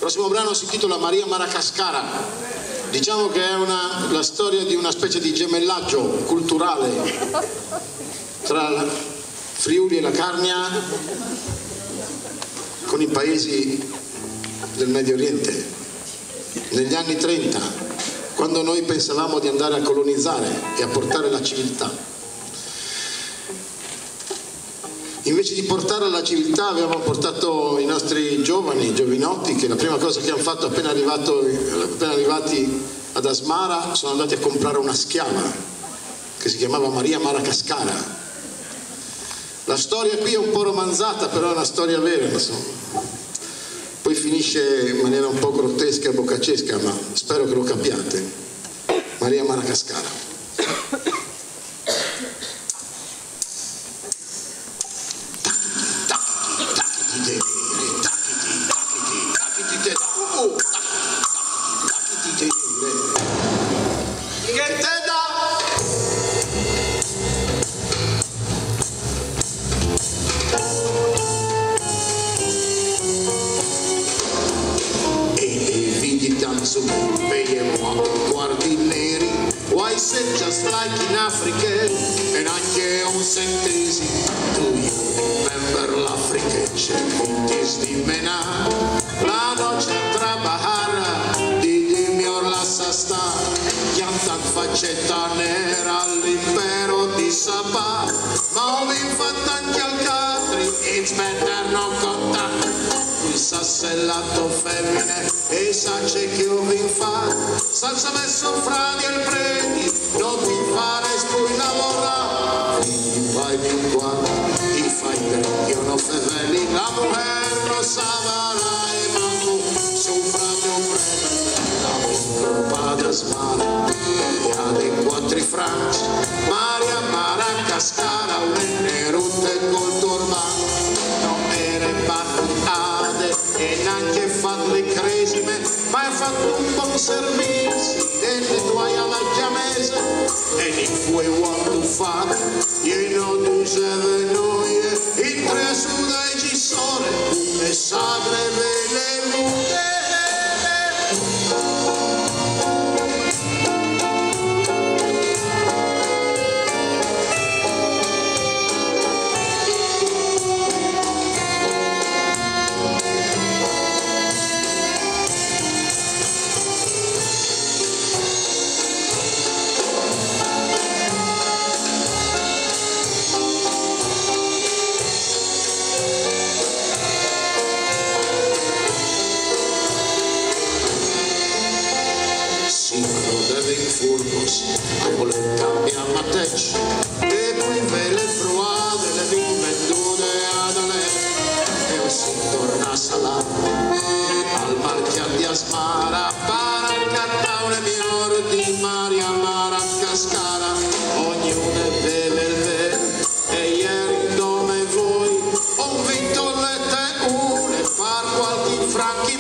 prossimo brano si intitola Maria Maracascara. Diciamo che è la storia di una specie di gemellaggio culturale tra la Friuli e la Carnia con i paesi del Medio Oriente. Negli anni 30, quando noi pensavamo di andare a colonizzare e a portare la civiltà, invece di portare la civiltà abbiamo portato i nostri giovinotti, che la prima cosa che hanno fatto appena arrivati ad Asmara sono andati a comprare una schiava che si chiamava Maria Maracascara. La storia qui è un po' romanzata, però è una storia vera, insomma. Poi finisce in maniera un po' grottesca e boccacesca, ma spero che lo capiate. Maria Maracascara. Why said just like in Africa, and anche un sentesi. Do you remember l'Africa c'è montes di mena? La noche trabajar, di mior la sasta, chiantan faccetta nera all'impero di Sabà, ma ho vinto anche al Catri, it's better non contact. Qui sassellato femmine e sace che ho vinto, salsa messo fra di il preti, non ti fare spui lavorare, vai più qua, ti fai per io non feveli, la mujer non savarà e manco su frate un prete, la vincopa da smara, e ha dei quattri franci, Maria Maracascara, un nerute col turbano, non era battutate e neanche fatto le cresime, ma hai fatto un buon servizio delle tue alla chiamese, and if we want to fuck, you know tu sei noi, in tre su dai ci sono, e sagre le lune. Furgos, a voler cambiare mateix, e poi ve le fruade, le vin vendute ad Alep, e o si torna a Salam, al marchian di Asmara, para il cattaune miglior di Maria Maracascara, ognuno beve il vero, e ieri dove voi, ho vinto le teule, par qualche franchi